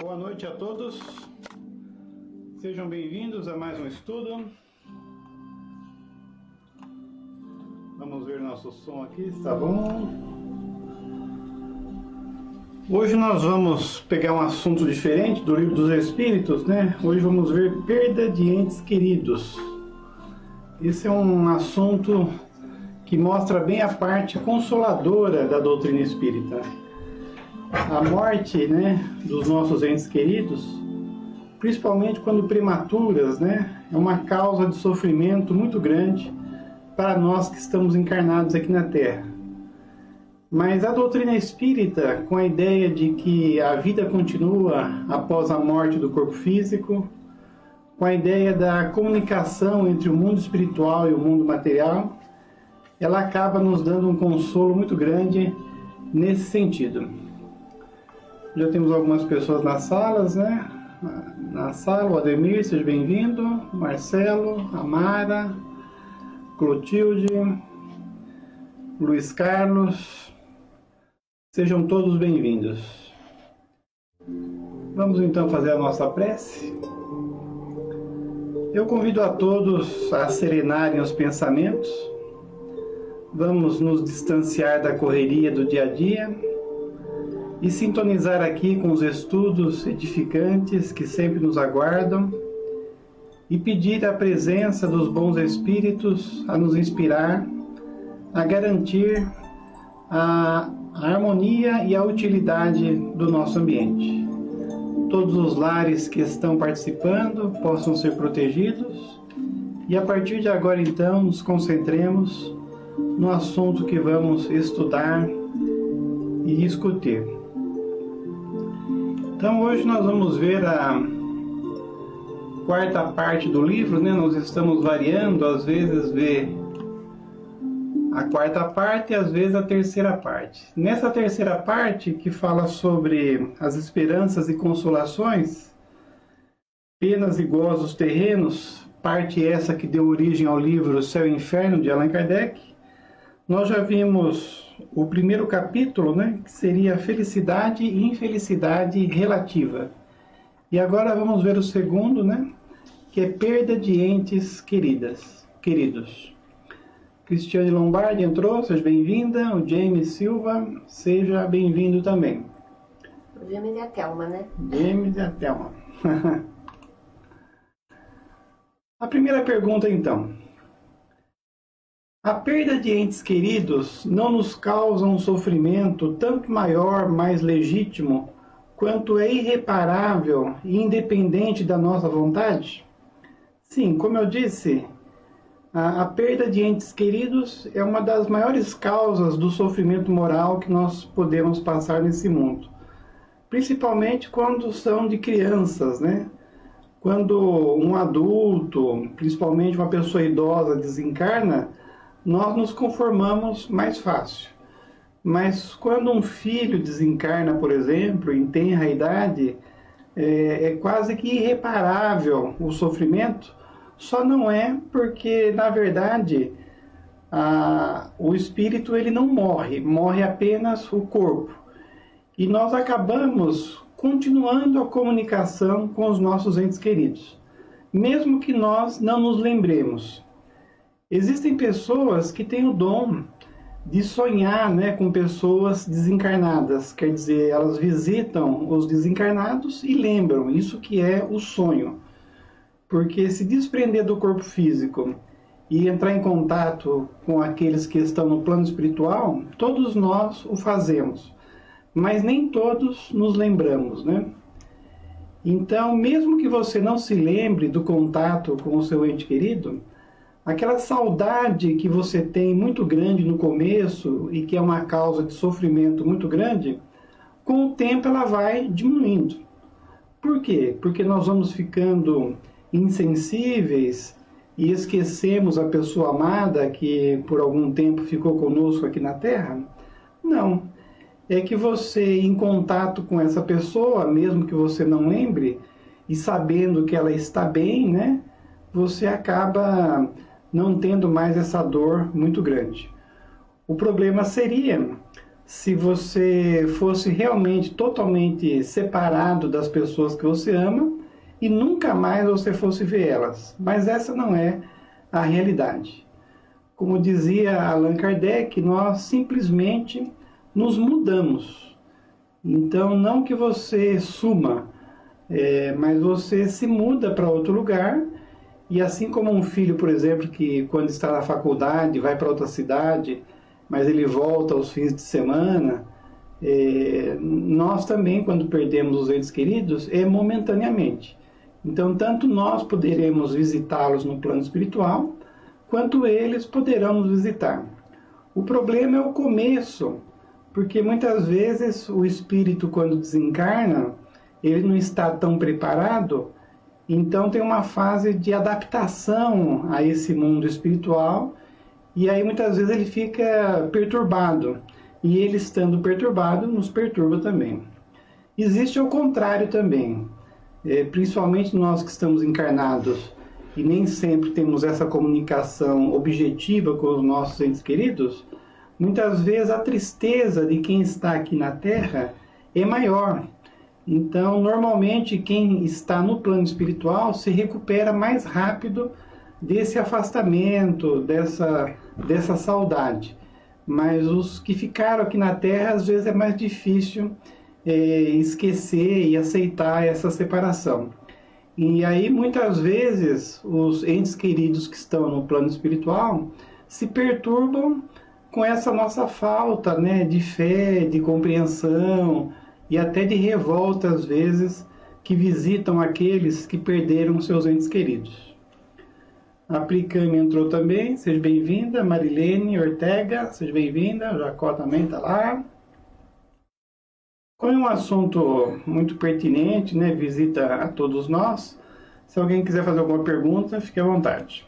Boa noite a todos, sejam bem-vindos a mais um estudo. Vamos ver nosso som aqui, está bom? Hoje nós vamos pegar um assunto diferente do Livro dos Espíritos, né? Hoje vamos ver perda de entes queridos. Esse é um assunto que mostra bem a parte consoladora da doutrina espírita. A morte, né, dos nossos entes queridos, principalmente quando prematuras, né, é uma causa de sofrimento muito grande para nós que estamos encarnados aqui na Terra. Mas a doutrina espírita, com a ideia de que a vida continua após a morte do corpo físico, com a ideia da comunicação entre o mundo espiritual e o mundo material, ela acaba nos dando um consolo muito grande nesse sentido. Já temos algumas pessoas nas salas, né? Na sala, o Ademir, seja bem-vindo. Marcelo, Amara, Clotilde, Luiz Carlos. Sejam todos bem-vindos. Vamos então fazer a nossa prece. Eu convido a todos a serenarem os pensamentos. Vamos nos distanciar da correria do dia a dia e sintonizar aqui com os estudos edificantes que sempre nos aguardam e pedir a presença dos bons espíritos a nos inspirar, a garantir a harmonia e a utilidade do nosso ambiente. Todos os lares que estão participando possam ser protegidos e a partir de agora então nos concentremos no assunto que vamos estudar e discutir. Então hoje nós vamos ver a quarta parte do livro, né? Nós estamos variando, às vezes ver a quarta parte e às vezes a terceira parte. Nessa terceira parte, que fala sobre as esperanças e consolações, penas e gozos terrenos, parte essa que deu origem ao livro Céu e Inferno, de Allan Kardec, nós já vimos o primeiro capítulo, né, que seria felicidade e infelicidade relativa. E agora vamos ver o segundo, né, que é perda de entes queridos. Cristiane Lombardi entrou, seja bem-vinda. O James Silva, seja bem-vindo também. O James e a Thelma, né? James e a Thelma. A primeira pergunta, então. A perda de entes queridos não nos causa um sofrimento tanto maior, mais legítimo, quanto é irreparável e independente da nossa vontade? Sim, como eu disse, a perda de entes queridos é uma das maiores causas do sofrimento moral que nós podemos passar nesse mundo. Principalmente quando são de crianças, né? Quando um adulto, principalmente uma pessoa idosa, desencarna, nós nos conformamos mais fácil. Mas quando um filho desencarna, por exemplo, em tenra idade, é quase que irreparável o sofrimento. Só não é porque, na verdade, o espírito ele não morre, morre apenas o corpo. E nós acabamos continuando a comunicação com os nossos entes queridos, mesmo que nós não nos lembremos. Existem pessoas que têm o dom de sonhar, né, com pessoas desencarnadas, quer dizer, elas visitam os desencarnados e lembram, isso que é o sonho. Porque se desprender do corpo físico e entrar em contato com aqueles que estão no plano espiritual, todos nós o fazemos, mas nem todos nos lembramos, né? Então, mesmo que você não se lembre do contato com o seu ente querido, aquela saudade que você tem muito grande no começo e que é uma causa de sofrimento muito grande, com o tempo ela vai diminuindo. Por quê? Porque nós vamos ficando insensíveis e esquecemos a pessoa amada que por algum tempo ficou conosco aqui na Terra? Não. É que você, em contato com essa pessoa, mesmo que você não lembre, e sabendo que ela está bem, né, você acaba não tendo mais essa dor muito grande. O problema seria se você fosse realmente totalmente separado das pessoas que você ama e nunca mais você fosse ver elas. Mas essa não é a realidade. Como dizia Allan Kardec, nós simplesmente nos mudamos. Então, não que você suma, mas você se muda para outro lugar. E assim como um filho, por exemplo, que quando está na faculdade vai para outra cidade, mas ele volta aos fins de semana, nós também, quando perdemos os entes queridos, é momentaneamente. Então, tanto nós poderemos visitá-los no plano espiritual, quanto eles poderão nos visitar. O problema é o começo, porque muitas vezes o espírito, quando desencarna, ele não está tão preparado, então tem uma fase de adaptação a esse mundo espiritual, e aí muitas vezes ele fica perturbado, e ele estando perturbado nos perturba também. Existe o contrário também, principalmente nós que estamos encarnados, e nem sempre temos essa comunicação objetiva com os nossos entes queridos, muitas vezes a tristeza de quem está aqui na Terra é maior. Então, normalmente, quem está no plano espiritual se recupera mais rápido desse afastamento, dessa saudade. Mas os que ficaram aqui na Terra, às vezes é mais difícil esquecer e aceitar essa separação. E aí, muitas vezes, os entes queridos que estão no plano espiritual se perturbam com essa nossa falta, né, de fé, de compreensão e até de revolta, às vezes, que visitam aqueles que perderam seus entes queridos. A Pricame entrou também, seja bem-vinda. Marilene Ortega, seja bem-vinda. O Jacó também está lá. Como é um assunto muito pertinente, né, visita a todos nós, se alguém quiser fazer alguma pergunta, fique à vontade.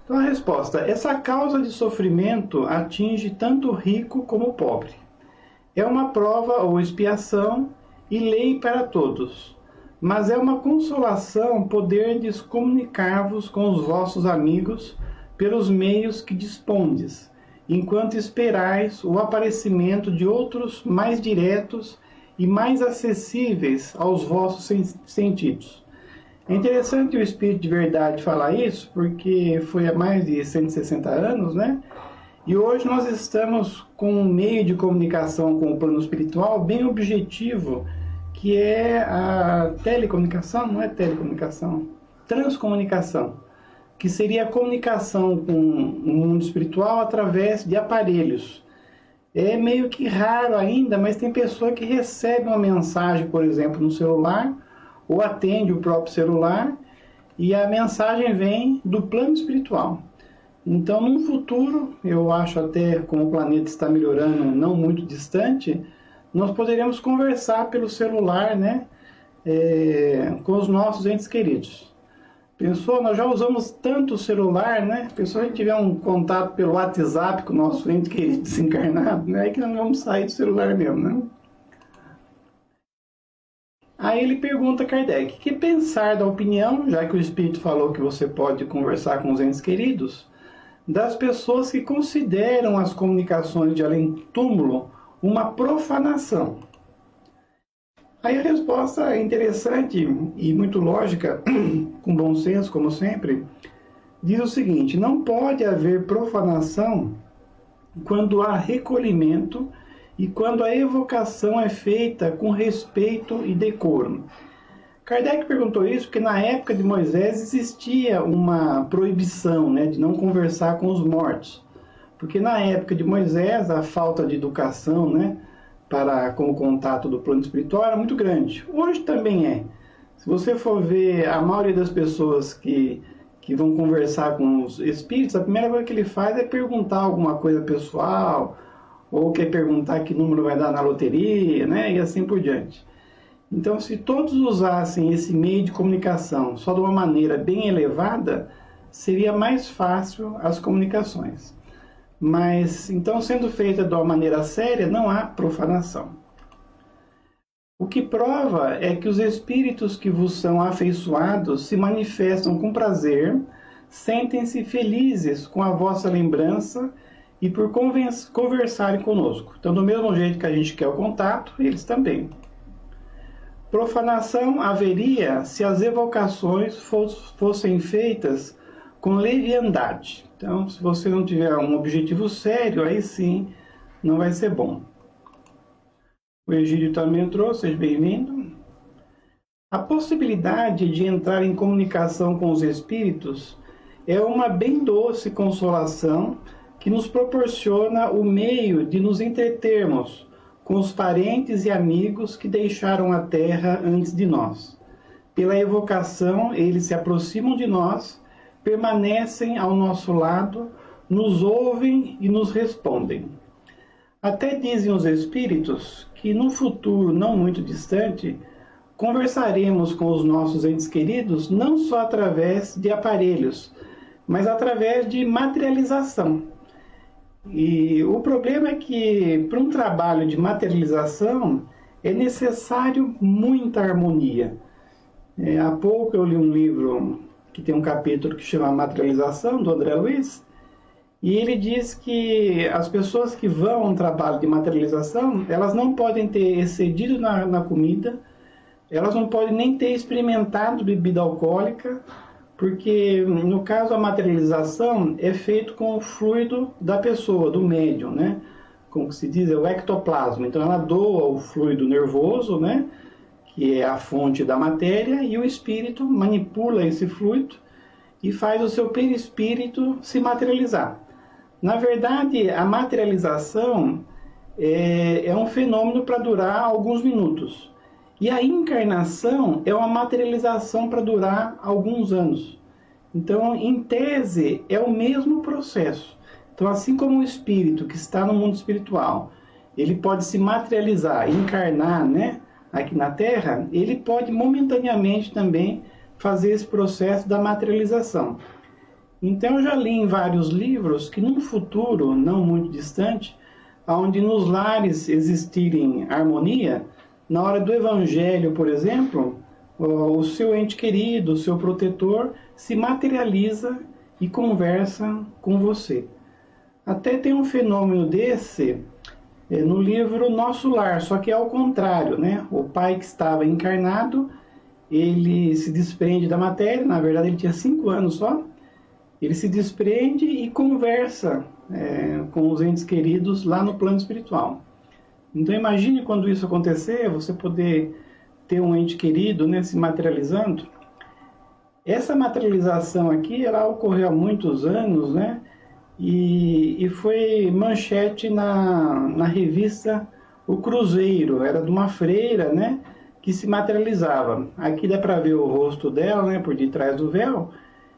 Então a resposta, essa causa de sofrimento atinge tanto o rico como o pobre. É uma prova ou expiação e lei para todos, mas é uma consolação poderdes comunicar-vos com os vossos amigos pelos meios que dispondes, enquanto esperais o aparecimento de outros mais diretos e mais acessíveis aos vossos sentidos. É interessante o Espírito de Verdade falar isso, porque foi há mais de 160 anos, né? E hoje nós estamos com um meio de comunicação com o plano espiritual bem objetivo, que é a telecomunicação, não é telecomunicação, transcomunicação, que seria a comunicação com o mundo espiritual através de aparelhos. É meio que raro ainda, mas tem pessoa que recebe uma mensagem, por exemplo, no celular, ou atende o próprio celular, e a mensagem vem do plano espiritual. Então, num futuro, eu acho até como o planeta está melhorando, não muito distante, nós poderemos conversar pelo celular, né, com os nossos entes queridos. Pensou? Nós já usamos tanto o celular, né? Pensou a gente tiver um contato pelo WhatsApp com o nosso ente querido desencarnado, né? Aí que nós não vamos sair do celular mesmo, né? Aí ele pergunta a Kardec, que pensar da opinião, já que o Espírito falou que você pode conversar com os entes queridos, das pessoas que consideram as comunicações de além-túmulo uma profanação? Aí a resposta é interessante e muito lógica, com bom senso, como sempre, diz o seguinte: não pode haver profanação quando há recolhimento e quando a evocação é feita com respeito e decoro. Kardec perguntou isso porque na época de Moisés existia uma proibição, né, de não conversar com os mortos. Porque na época de Moisés a falta de educação, né, com o contato do plano espiritual era muito grande. Hoje também é. Se você for ver a maioria das pessoas que vão conversar com os espíritos, a primeira coisa que ele faz é perguntar alguma coisa pessoal, ou quer perguntar que número vai dar na loteria, né, e assim por diante. Então, se todos usassem esse meio de comunicação só de uma maneira bem elevada, seria mais fácil as comunicações. Mas, então, sendo feita de uma maneira séria, não há profanação. O que prova é que os espíritos que vos são afeiçoados se manifestam com prazer, sentem-se felizes com a vossa lembrança e por conversarem conosco. Então, do mesmo jeito que a gente quer o contato, eles também. Profanação haveria se as evocações fossem feitas com leviandade. Então, se você não tiver um objetivo sério, aí sim não vai ser bom. O Egídio também entrou, seja bem-vindo. A possibilidade de entrar em comunicação com os espíritos é uma bem doce consolação que nos proporciona o meio de nos entretermos com os parentes e amigos que deixaram a terra antes de nós. Pela evocação, eles se aproximam de nós, permanecem ao nosso lado, nos ouvem e nos respondem. Até dizem os espíritos que no futuro não muito distante, conversaremos com os nossos entes queridos não só através de aparelhos, mas através de materialização. E o problema é que, para um trabalho de materialização, é necessário muita harmonia. Há pouco eu li um livro que tem um capítulo que chama Materialização, do André Luiz, e ele diz que as pessoas que vão a um trabalho de materialização, elas não podem ter excedido na comida, elas não podem nem ter experimentado bebida alcoólica, porque no caso a materialização é feito com o fluido da pessoa, do médium, né? Como se diz, é o ectoplasma. Então ela doa o fluido nervoso, né? Que é a fonte da matéria, e o espírito manipula esse fluido e faz o seu perispírito se materializar. Na verdade, a materialização é um fenômeno para durar alguns minutos. E a encarnação é uma materialização para durar alguns anos. Então, em tese, é o mesmo processo. Então, assim como o espírito que está no mundo espiritual, ele pode se materializar, encarnar, né, aqui na Terra, ele pode momentaneamente também fazer esse processo da materialização. Então, eu já li em vários livros que num futuro não muito distante, onde nos lares existirem harmonia, na hora do evangelho, por exemplo, o seu ente querido, o seu protetor, se materializa e conversa com você. Até tem um fenômeno desse no livro Nosso Lar, só que é ao contrário, né? O pai que estava encarnado, ele se desprende da matéria, na verdade ele tinha 5 anos só, ele se desprende e conversa com os entes queridos lá no plano espiritual. Então imagine quando isso acontecer, você poder ter um ente querido, né, se materializando. Essa materialização aqui, ela ocorreu há muitos anos, né, e foi manchete na revista O Cruzeiro, era de uma freira, né, que se materializava. Aqui dá para ver o rosto dela, né, por detrás do véu,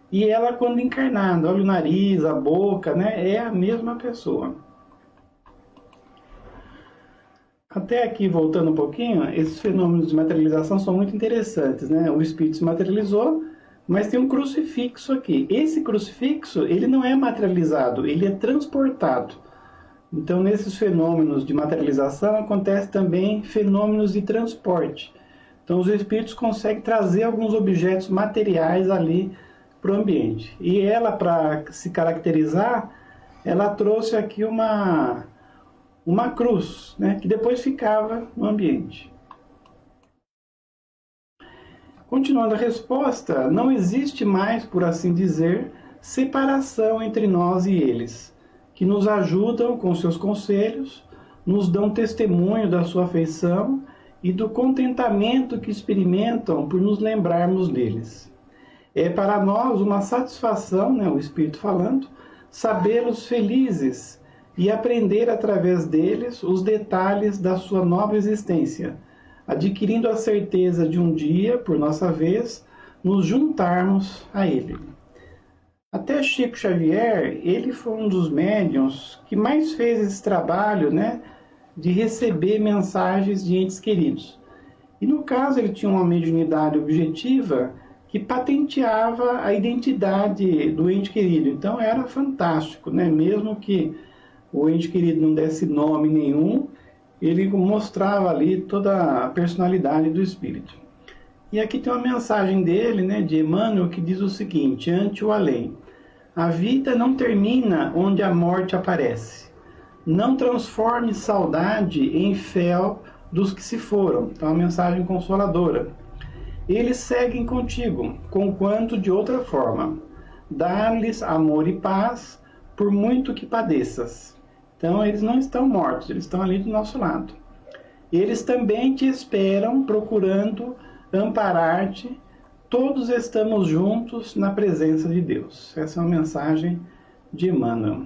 e ela quando encarnada, olha o nariz, a boca, né, é a mesma pessoa. Até aqui, voltando um pouquinho, esses fenômenos de materialização são muito interessantes, né? O espírito se materializou, mas tem um crucifixo aqui. Esse crucifixo, ele não é materializado, ele é transportado. Então, nesses fenômenos de materialização, acontece também fenômenos de transporte. Então, os espíritos conseguem trazer alguns objetos materiais ali para o ambiente. E ela, para se caracterizar, ela trouxe aqui uma cruz, né, que depois ficava no ambiente. Continuando a resposta, não existe mais, por assim dizer, separação entre nós e eles, que nos ajudam com seus conselhos, nos dão testemunho da sua afeição e do contentamento que experimentam por nos lembrarmos deles. É para nós uma satisfação, né, o Espírito falando, sabê-los felizes e aprender através deles os detalhes da sua nova existência, adquirindo a certeza de um dia, por nossa vez, nos juntarmos a ele. Até Chico Xavier, ele foi um dos médiuns que mais fez esse trabalho, né, de receber mensagens de entes queridos. E no caso ele tinha uma mediunidade objetiva que patenteava a identidade do ente querido. Então era fantástico, né? Mesmo que o ente querido não desse nome nenhum, ele mostrava ali toda a personalidade do espírito. E aqui tem uma mensagem dele, né, de Emmanuel, que diz o seguinte: ante o além. A vida não termina onde a morte aparece. Não transforme saudade em fel dos que se foram. Então, uma mensagem consoladora. Eles seguem contigo, conquanto de outra forma. Dá-lhes amor e paz, por muito que padeças. Então, eles não estão mortos, eles estão ali do nosso lado. Eles também te esperam, procurando amparar-te. Todos estamos juntos na presença de Deus. Essa é uma mensagem de Emmanuel.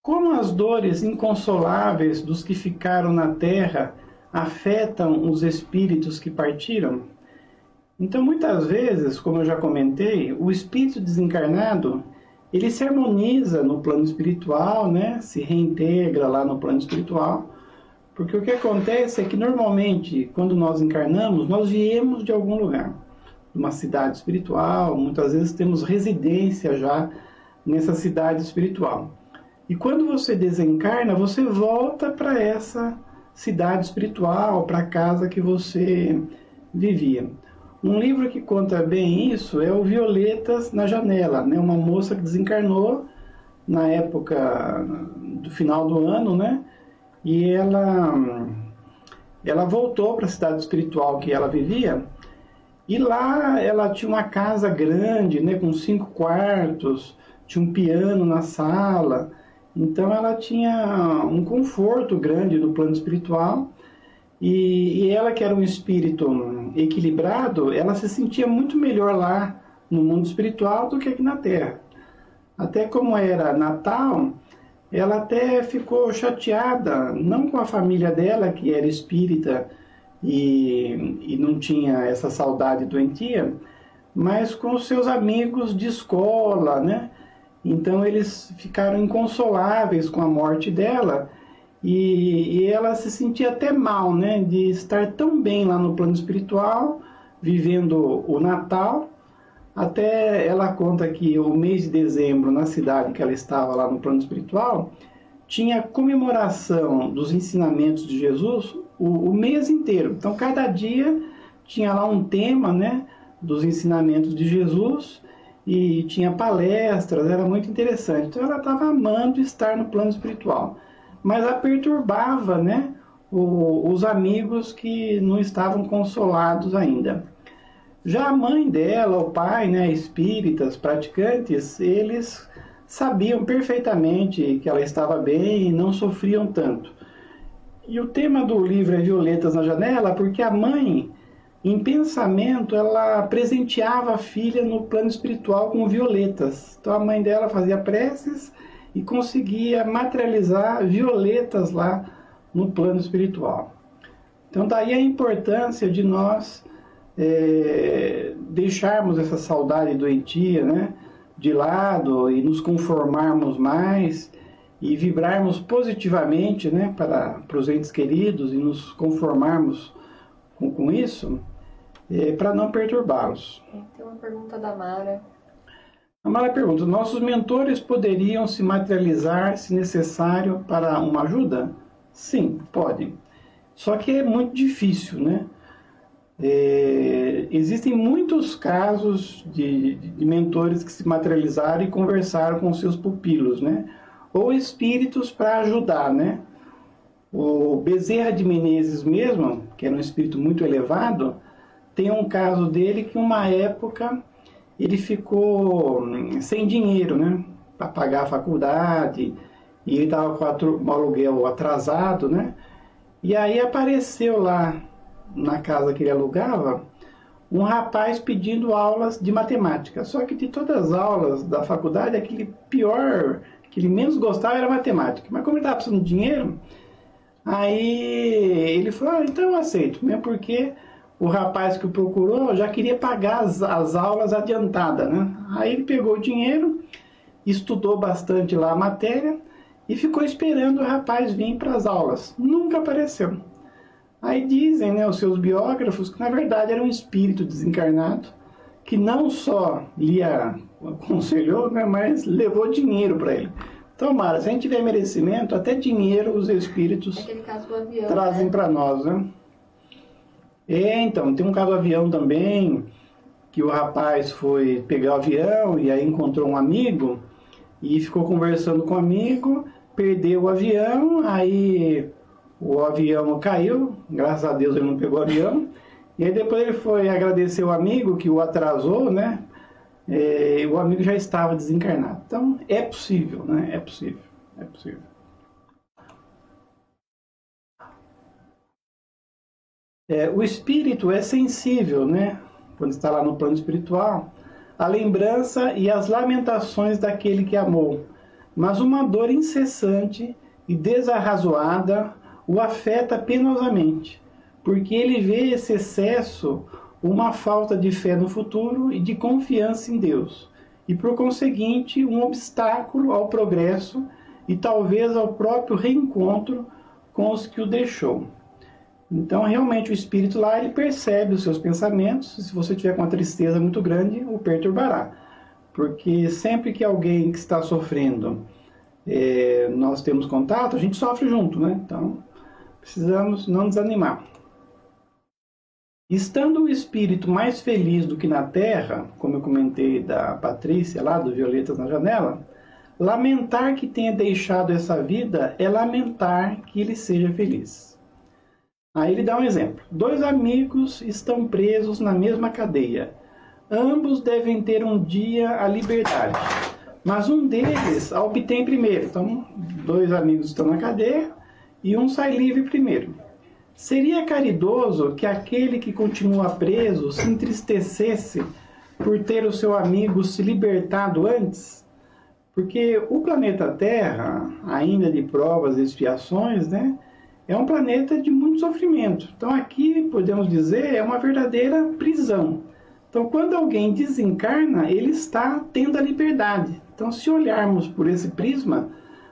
Como as dores inconsoláveis dos que ficaram na terra afetam os espíritos que partiram? Então, muitas vezes, como eu já comentei, o espírito desencarnado, ele se harmoniza no plano espiritual, né? Se reintegra lá no plano espiritual, porque o que acontece é que, normalmente, quando nós encarnamos, nós viemos de algum lugar, de uma cidade espiritual, muitas vezes temos residência já nessa cidade espiritual. E quando você desencarna, você volta para essa cidade espiritual, para a casa que você vivia. Um livro que conta bem isso é o Violetas na Janela, né? Uma moça que desencarnou na época do final do ano, né? E ela voltou para a cidade espiritual que ela vivia, e lá ela tinha uma casa grande, né? Com 5 quartos, tinha um piano na sala. Então ela tinha um conforto grande no plano espiritual, e ela, que era um espírito equilibrado, ela se sentia muito melhor lá no mundo espiritual do que aqui na Terra. Até como era Natal, ela até ficou chateada, não com a família dela, que era espírita e não tinha essa saudade doentia, mas com os seus amigos de escola, né? Então eles ficaram inconsoláveis com a morte dela, e ela se sentia até mal, né, de estar tão bem lá no plano espiritual, vivendo o Natal. Até ela conta que o mês de dezembro, na cidade que ela estava lá no plano espiritual, tinha comemoração dos ensinamentos de Jesus o mês inteiro. Então cada dia tinha lá um tema, né, dos ensinamentos de Jesus, e tinha palestras, era muito interessante. Então ela estava amando estar no plano espiritual, mas a perturbava, né, os amigos que não estavam consolados ainda. Já a mãe dela, o pai, né, espíritas, praticantes, eles sabiam perfeitamente que ela estava bem e não sofriam tanto. E o tema do livro é Violetas na Janela, porque a mãe, em pensamento, ela presenteava a filha no plano espiritual com violetas. Então a mãe dela fazia preces e conseguia materializar violetas lá no plano espiritual. Então daí a importância de nós deixarmos essa saudade doentia, né, de lado, e nos conformarmos mais e vibrarmos positivamente, né, para os entes queridos, e nos conformarmos com isso, para não perturbá-los. Tem uma pergunta da Mara. A Mara pergunta: nossos mentores poderiam se materializar, se necessário, para uma ajuda? Sim, podem. Só que é muito difícil, né? Existem muitos casos de mentores que se materializaram e conversaram com seus pupilos, né? Ou espíritos para ajudar, né? O Bezerra de Menezes mesmo, que era um espírito muito elevado, tem um caso dele que, uma época, ele ficou sem dinheiro, né, para pagar a faculdade, e ele estava com o aluguel atrasado, né? E aí apareceu lá na casa que ele alugava um rapaz pedindo aulas de matemática. Só que de todas as aulas da faculdade, aquele que ele menos gostava era matemática. Mas como ele estava precisando de dinheiro, aí ele falou: então eu aceito, mesmo porque o rapaz que o procurou já queria pagar as aulas adiantadas, né? Aí ele pegou o dinheiro, estudou bastante lá a matéria e ficou esperando o rapaz vir para as aulas. Nunca apareceu. Aí dizem, né, os seus biógrafos, que na verdade era um espírito desencarnado, que não só lhe aconselhou, né, mas levou dinheiro para ele. Então, Mara, se a gente tiver merecimento, até dinheiro os espíritos Naquele caso do avião, trazem, né, para nós, né? Então, tem um caso do avião também, que o rapaz foi pegar o avião e aí encontrou um amigo e ficou conversando com o amigo, perdeu o avião, aí o avião caiu, graças a Deus ele não pegou o avião, e aí depois ele foi agradecer o amigo que o atrasou, né? O amigo já estava desencarnado. Então é possível, né? É possível, é possível. O espírito é sensível, né? Quando está lá no plano espiritual, a lembrança e as lamentações daquele que amou, mas uma dor incessante e desarrazoada o afeta penosamente, porque ele vê esse excesso uma falta de fé no futuro e de confiança em Deus, e por conseguinte um obstáculo ao progresso e talvez ao próprio reencontro com os que o deixou. Então, realmente, o espírito lá, ele percebe os seus pensamentos, e se você tiver com uma tristeza muito grande, o perturbará. Porque sempre que alguém que está sofrendo, nós temos contato, a gente sofre junto, né? Então, precisamos não desanimar. Estando o espírito mais feliz do que na terra, como eu comentei da Patrícia lá, do Violetas na Janela, lamentar que tenha deixado essa vida é lamentar que ele seja feliz. Aí ele dá um exemplo. 2 amigos estão presos na mesma cadeia. Ambos devem ter um dia a liberdade, mas um deles a obtém primeiro. Então, 2 amigos estão na cadeia e um sai livre primeiro. Seria caridoso que aquele que continua preso se entristecesse por ter o seu amigo se libertado antes? Porque o planeta Terra, ainda de provas e expiações, né? É um planeta de muito sofrimento. Então aqui, podemos dizer, é uma verdadeira prisão. Então quando alguém desencarna, ele está tendo a liberdade. Então se olharmos por esse prisma,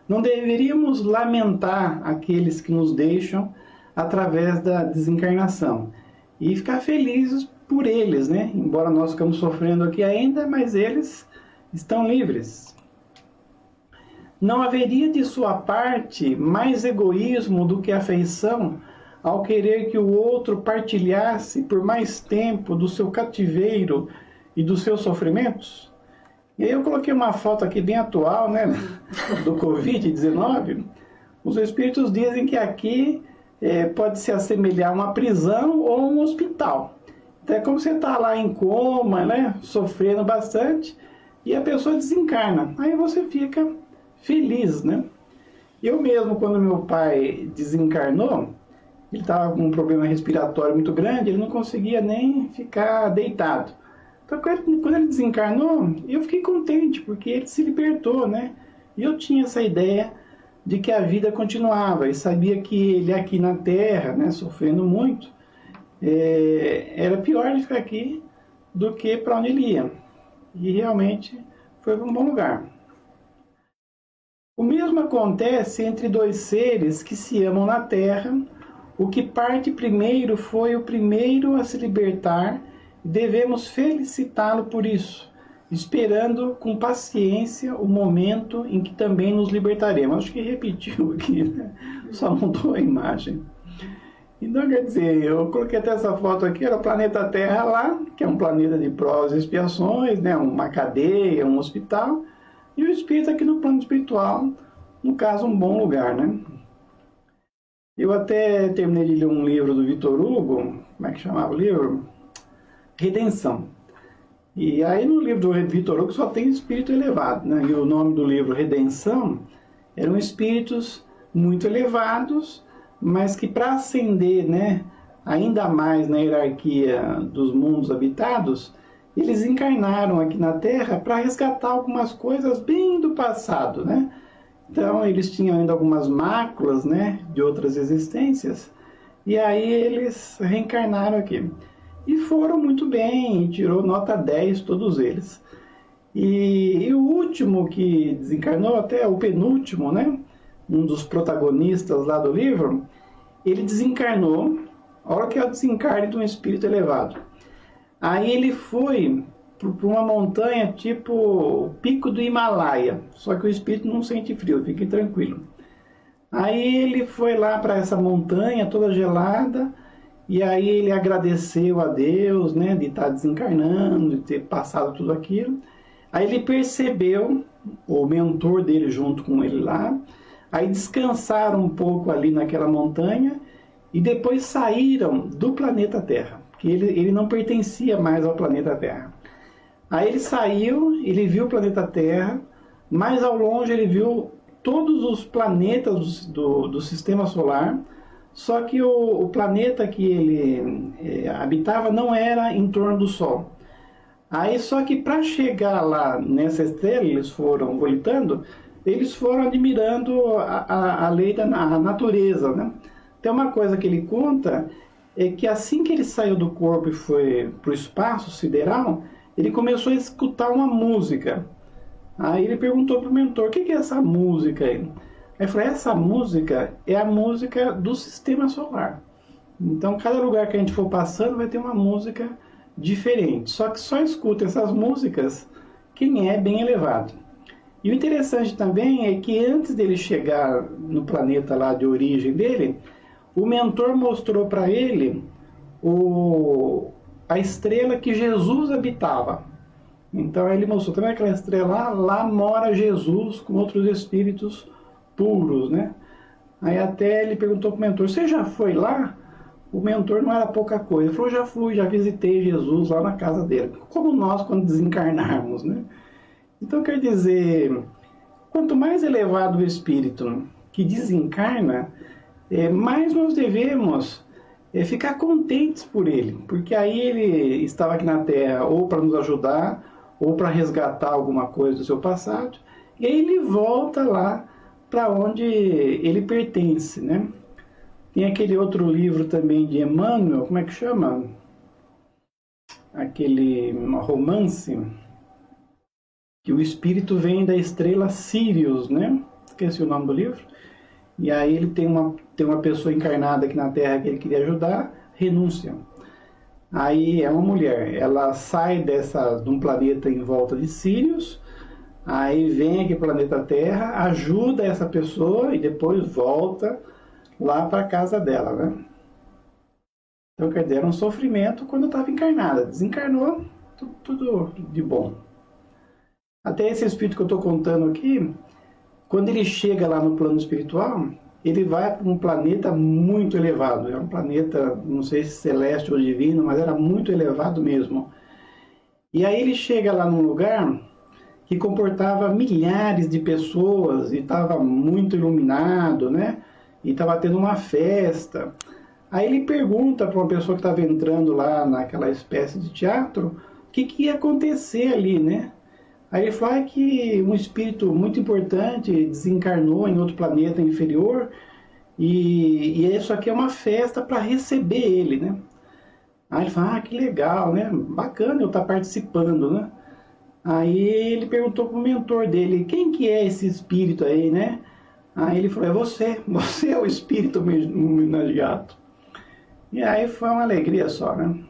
não deveríamos lamentar aqueles que nos deixam através da desencarnação. E ficar felizes por eles, né? Embora nós ficamos sofrendo aqui ainda, mas eles estão livres. Não haveria de sua parte mais egoísmo do que afeição ao querer que o outro partilhasse por mais tempo do seu cativeiro e dos seus sofrimentos? E aí eu coloquei uma foto aqui bem atual, né, do Covid-19. Os espíritos dizem que aqui pode se assemelhar a uma prisão ou um hospital. Então é como você está lá em coma, né, sofrendo bastante, e a pessoa desencarna. Aí você fica feliz, né? Eu mesmo, quando meu pai desencarnou, ele estava com um problema respiratório muito grande, ele não conseguia nem ficar deitado. Então, quando ele desencarnou, eu fiquei contente, porque ele se libertou, né? E eu tinha essa ideia de que a vida continuava, e sabia que ele aqui na Terra, né, sofrendo muito, era pior de ficar aqui do que para onde ele ia. E realmente foi para um bom lugar. O mesmo acontece entre 2 seres que se amam na Terra. O que parte primeiro foi o primeiro a se libertar, e devemos felicitá-lo por isso, esperando com paciência o momento em que também nos libertaremos. Acho que repetiu aqui, né? Só mudou a imagem. Então, quer dizer, eu coloquei até essa foto aqui, era o planeta Terra lá, que é um planeta de provas e expiações, né? Uma cadeia, um hospital. E o espírito aqui no plano espiritual, no caso, um bom lugar, né? Eu até terminei de ler um livro do Victor Hugo, como é que chamava o livro? Redenção. E aí no livro do Victor Hugo só tem espírito elevado, né? E o nome do livro Redenção eram espíritos muito elevados, mas que para ascender, né, ainda mais na hierarquia dos mundos habitados, eles encarnaram aqui na Terra para resgatar algumas coisas bem do passado, né? Então, eles tinham ainda algumas máculas, né, de outras existências, e aí eles reencarnaram aqui. E foram muito bem, tirou nota 10 todos eles. E o último que desencarnou, até o penúltimo, né, um dos protagonistas lá do livro, ele desencarnou, a hora que é o desencarne de um espírito elevado. Aí ele foi para uma montanha tipo o pico do Himalaia, só que o espírito não sente frio, fique tranquilo. Aí ele foi lá para essa montanha toda gelada E aí ele agradeceu a Deus, né, de estar desencarnando, de ter passado tudo aquilo. Aí ele percebeu, o mentor dele junto com ele lá, aí descansaram um pouco ali naquela montanha e depois saíram do planeta Terra, porque ele não pertencia mais ao planeta Terra. Aí ele saiu, ele viu o planeta Terra, mais ao longe ele viu todos os planetas do sistema solar, só que o planeta que ele habitava não era em torno do Sol. Aí só que para chegar lá nessa estrela, eles foram voltando, eles foram admirando a lei da natureza, né? Tem uma coisa que ele conta, é que assim que ele saiu do corpo e foi para o espaço sideral, ele começou a escutar uma música. Aí ele perguntou para o mentor, o que é essa música aí? Aí ele falou, essa música é a música do sistema solar. Então cada lugar que a gente for passando vai ter uma música diferente. Só que só escuta essas músicas quem é bem elevado. E o interessante também é que antes dele chegar no planeta lá de origem dele, o mentor mostrou para ele a estrela que Jesus habitava. Então ele mostrou também aquela estrela lá mora Jesus com outros espíritos puros, né? Aí até ele perguntou para o mentor, você já foi lá? O mentor não era pouca coisa. Ele falou, já fui, já visitei Jesus lá na casa dele. Como nós quando desencarnarmos, né? Então quer dizer, quanto mais elevado o espírito que desencarna, mais nós devemos ficar contentes por ele. Porque aí ele estava aqui na Terra ou para nos ajudar, ou para resgatar alguma coisa do seu passado. E aí ele volta lá para onde ele pertence, né? Tem aquele outro livro também de Emmanuel, como é que chama? Aquele romance, que o espírito vem da estrela Sirius, né? Esqueci o nome do livro. E aí ele tem uma pessoa encarnada aqui na Terra que ele queria ajudar, renúncia. Aí é uma mulher, ela sai de um planeta em volta de Sirius, aí vem aqui para o planeta Terra, ajuda essa pessoa e depois volta lá para a casa dela, né? Então, quer dizer, era um sofrimento quando estava encarnada. Desencarnou, tudo de bom. Até esse espírito que eu estou contando aqui, quando ele chega lá no plano espiritual, ele vai para um planeta muito elevado. É um planeta, não sei se celeste ou divino, mas era muito elevado mesmo. E aí ele chega lá num lugar que comportava milhares de pessoas e estava muito iluminado, né? E estava tendo uma festa. Aí ele pergunta para uma pessoa que estava entrando lá naquela espécie de teatro o que ia acontecer ali, né? Aí ele fala que um espírito muito importante desencarnou em outro planeta inferior e isso aqui é uma festa para receber ele, né? Aí ele fala, que legal, né? Bacana eu estar participando, né? Aí ele perguntou para o mentor dele, quem que é esse espírito aí, né? Aí ele falou, você é o espírito homenageado. E aí foi uma alegria só, né?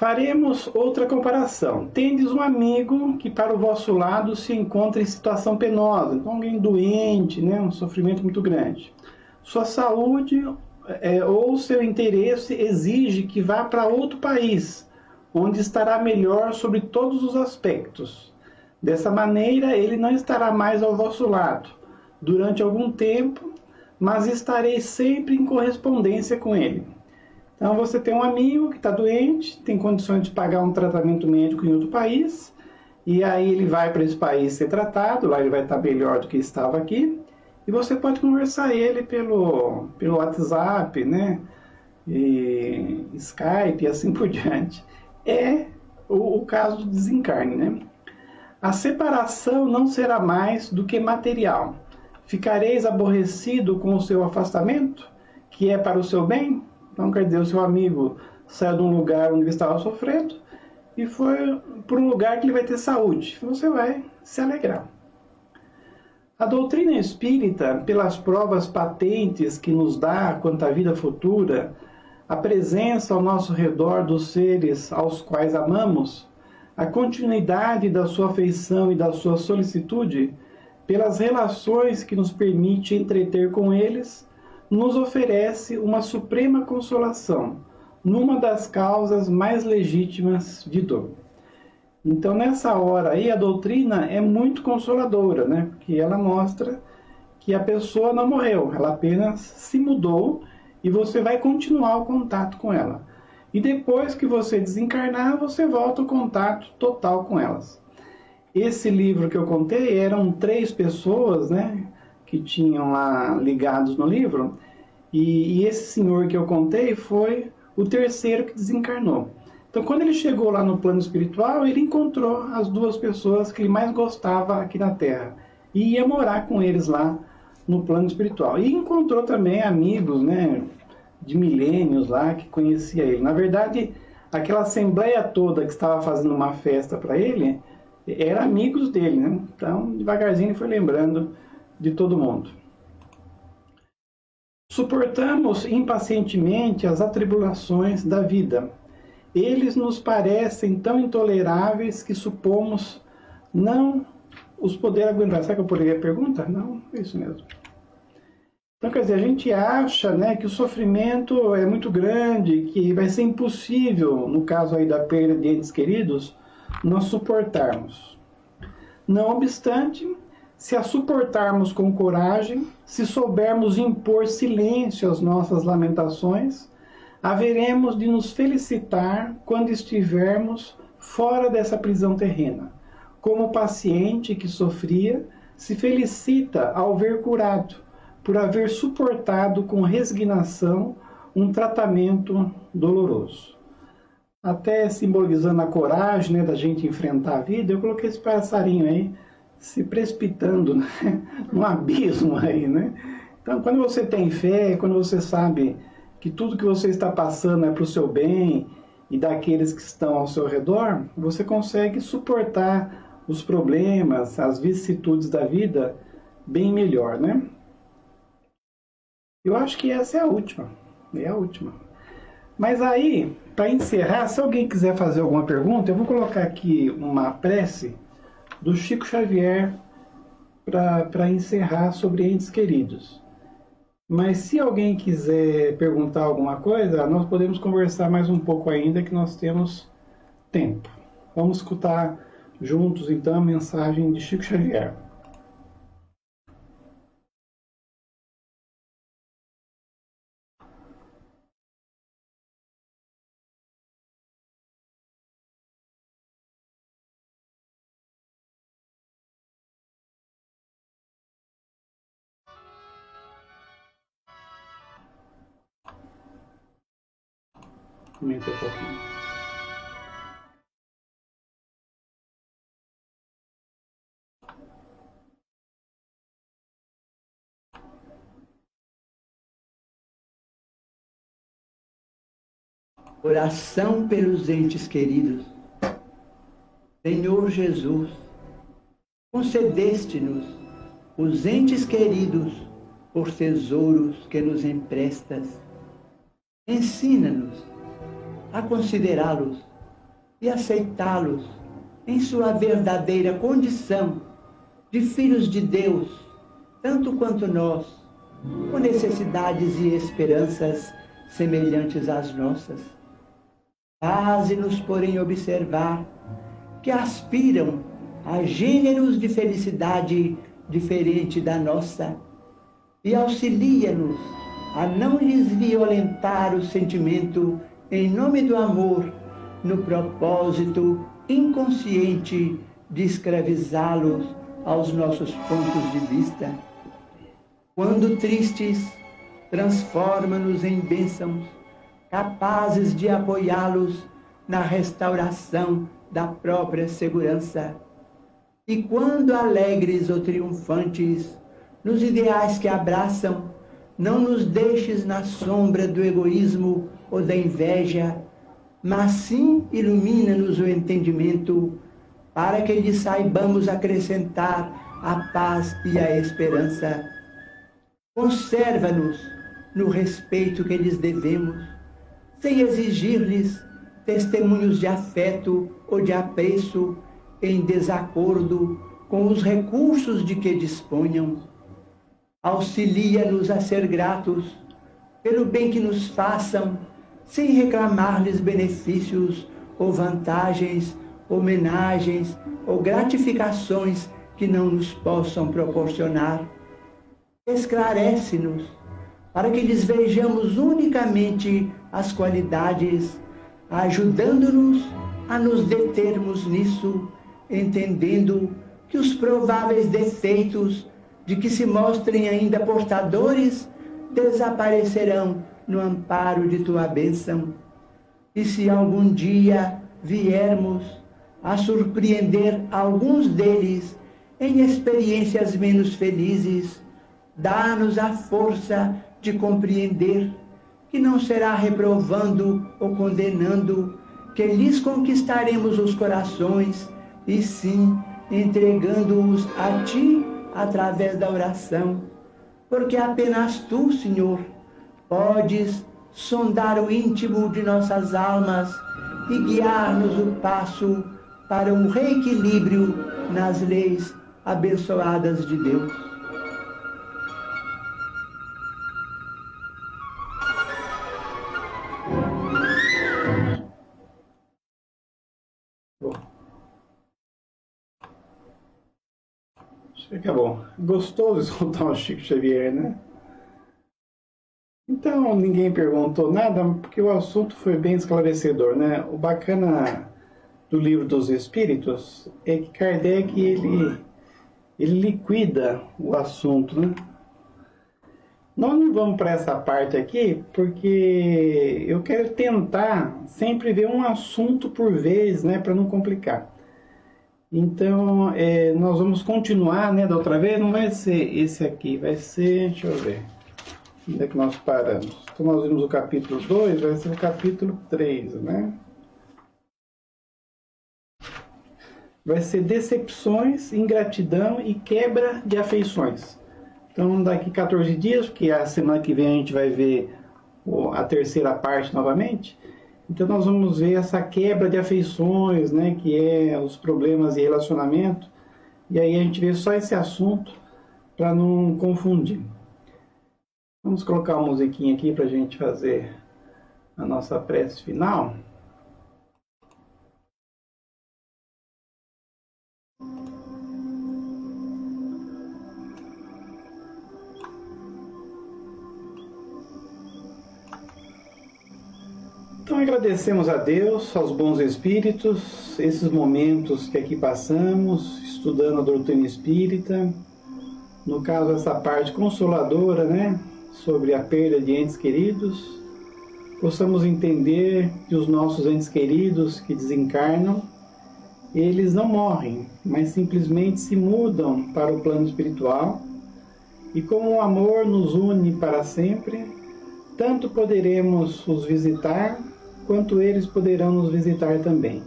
Faremos outra comparação. Tendes um amigo que para o vosso lado se encontra em situação penosa, então alguém doente, né? Um sofrimento muito grande. Sua saúde ou seu interesse exige que vá para outro país, onde estará melhor sobre todos os aspectos. Dessa maneira, ele não estará mais ao vosso lado durante algum tempo, mas estareis sempre em correspondência com ele. Então você tem um amigo que está doente, tem condições de pagar um tratamento médico em outro país, e aí ele vai para esse país ser tratado, lá ele vai estar melhor do que estava aqui, e você pode conversar ele pelo WhatsApp, né? E Skype e assim por diante. É o caso do desencarne, né? A separação não será mais do que material. Ficareis aborrecido com o seu afastamento, que é para o seu bem? Então, quer dizer, o seu amigo saiu de um lugar onde ele estava sofrendo e foi para um lugar que ele vai ter saúde. Você vai se alegrar. A doutrina espírita, pelas provas patentes que nos dá quanto à vida futura, a presença ao nosso redor dos seres aos quais amamos, a continuidade da sua afeição e da sua solicitude, pelas relações que nos permite entreter com eles, nos oferece uma suprema consolação, numa das causas mais legítimas de dor. Então, nessa hora aí, a doutrina é muito consoladora, né? Porque ela mostra que a pessoa não morreu, ela apenas se mudou e você vai continuar o contato com ela. E depois que você desencarnar, você volta ao contato total com elas. Esse livro que eu contei eram 3 pessoas, né, que tinham lá ligados no livro, e esse senhor que eu contei foi o terceiro que desencarnou. Então, quando ele chegou lá no plano espiritual, ele encontrou as 2 pessoas que ele mais gostava aqui na Terra e ia morar com eles lá no plano espiritual. E encontrou também amigos, né, de milênios lá que conhecia ele. Na verdade, aquela assembleia toda que estava fazendo uma festa para ele, eram amigos dele, né? Então, devagarzinho ele foi lembrando de todo mundo. Suportamos impacientemente as atribulações da vida. Eles nos parecem tão intoleráveis que supomos não os poder aguentar. Será que eu poderia perguntar? Não, é isso mesmo. Então, quer dizer, a gente acha, né, que o sofrimento é muito grande, que vai ser impossível, no caso aí da perda de entes queridos, nós suportarmos. Não obstante, se a suportarmos com coragem, se soubermos impor silêncio às nossas lamentações, haveremos de nos felicitar quando estivermos fora dessa prisão terrena, como o paciente que sofria se felicita ao ver curado, por haver suportado com resignação um tratamento doloroso. Até simbolizando a coragem, né, da gente enfrentar a vida, eu coloquei esse passarinho aí se precipitando, né, num abismo aí, né? Então, quando você tem fé, quando você sabe que tudo que você está passando é para o seu bem e daqueles que estão ao seu redor, você consegue suportar os problemas, as vicissitudes da vida bem melhor, né? Eu acho que essa é a última. É a última. Mas aí, para encerrar, se alguém quiser fazer alguma pergunta, eu vou colocar aqui uma prece do Chico Xavier para encerrar sobre entes queridos. Mas se alguém quiser perguntar alguma coisa, nós podemos conversar mais um pouco ainda, que nós temos tempo. Vamos escutar juntos, então, a mensagem de Chico Xavier. Comenta um pouquinho. Oração pelos entes queridos. Senhor Jesus, concedeste-nos os entes queridos por tesouros que nos emprestas. Ensina-nos a considerá-los e aceitá-los em sua verdadeira condição de filhos de Deus, tanto quanto nós, com necessidades e esperanças semelhantes às nossas. Faze-nos, porém, observar que aspiram a gêneros de felicidade diferente da nossa e auxilia-nos a não lhes violentar o sentimento em nome do amor, no propósito inconsciente de escravizá-los aos nossos pontos de vista. Quando tristes, transforma-nos em bênçãos, capazes de apoiá-los na restauração da própria segurança. E quando alegres ou triunfantes, nos ideais que abraçam, não nos deixes na sombra do egoísmo ou da inveja, mas sim ilumina-nos o entendimento, para que lhes saibamos acrescentar a paz e a esperança. Conserva-nos no respeito que lhes devemos, sem exigir-lhes testemunhos de afeto ou de apreço em desacordo com os recursos de que disponham. auxilia-nos a ser gratos pelo bem que nos façam, sem reclamar-lhes benefícios ou vantagens, homenagens ou gratificações que não nos possam proporcionar. Esclarece-nos, para que lhes vejamos unicamente as qualidades, ajudando-nos a nos determos nisso, entendendo que os prováveis defeitos de que se mostrem ainda portadores desaparecerão no amparo de tua bênção. E se algum dia viermos a surpreender alguns deles em experiências menos felizes, dá-nos a força de compreender que não será reprovando ou condenando que lhes conquistaremos os corações, e sim entregando-os a Ti através da oração, porque apenas Tu, Senhor, podes sondar o íntimo de nossas almas e guiar-nos o passo para um reequilíbrio nas leis abençoadas de Deus. Acabou. Gostoso escutar o Chico Xavier, né? Então, ninguém perguntou nada, porque o assunto foi bem esclarecedor, né? O bacana do Livro dos Espíritos é que Kardec, ele liquida o assunto, né? Nós não vamos para essa parte aqui, porque eu quero tentar sempre ver um assunto por vez, né? Para não complicar. Então, nós vamos continuar, né, da outra vez, não vai ser esse aqui, vai ser, deixa eu ver, onde é que nós paramos? Então, nós vimos o capítulo 2, vai ser o capítulo 3, né? Vai ser decepções, ingratidão e quebra de afeições. Então, daqui 14 dias, porque a semana que vem a gente vai ver a terceira parte novamente. Então nós vamos ver essa quebra de afeições, né, que é os problemas de relacionamento, e aí a gente vê só esse assunto para não confundir. Vamos colocar uma musiquinha aqui para a gente fazer a nossa prece final. Então agradecemos a Deus, aos bons espíritos, esses momentos que aqui passamos, estudando a doutrina espírita, no caso essa parte consoladora, né, sobre a perda de entes queridos, possamos entender que os nossos entes queridos que desencarnam, eles não morrem, mas simplesmente se mudam para o plano espiritual, e como o amor nos une para sempre, tanto poderemos os visitar, quanto eles poderão nos visitar também.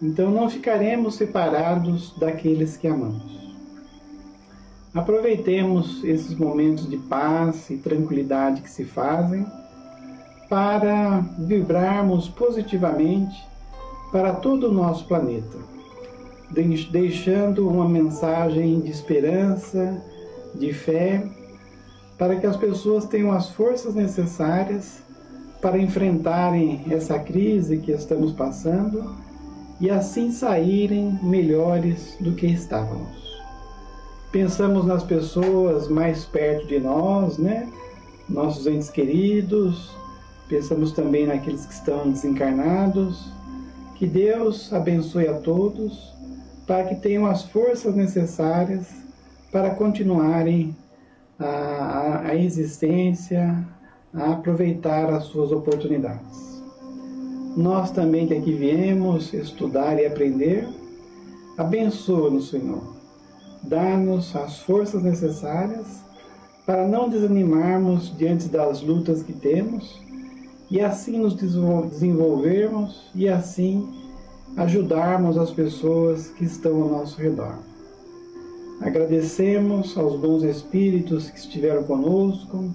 Então não ficaremos separados daqueles que amamos. Aproveitemos esses momentos de paz e tranquilidade que se fazem para vibrarmos positivamente para todo o nosso planeta, deixando uma mensagem de esperança, de fé, para que as pessoas tenham as forças necessárias para enfrentarem essa crise que estamos passando e assim saírem melhores do que estávamos. Pensamos nas pessoas mais perto de nós, né? Nossos entes queridos, pensamos também naqueles que estão desencarnados. Que Deus abençoe a todos para que tenham as forças necessárias para continuarem a existência, a aproveitar as suas oportunidades. Nós também que aqui viemos estudar e aprender, abençoa-nos, Senhor. Dá-nos as forças necessárias para não desanimarmos diante das lutas que temos e assim nos desenvolvermos e assim ajudarmos as pessoas que estão ao nosso redor. Agradecemos aos bons espíritos que estiveram conosco,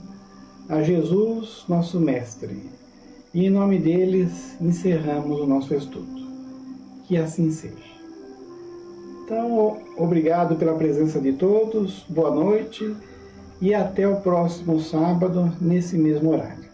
a Jesus, nosso Mestre, e em nome deles encerramos o nosso estudo. Que assim seja. Então, obrigado pela presença de todos, boa noite e até o próximo sábado, nesse mesmo horário.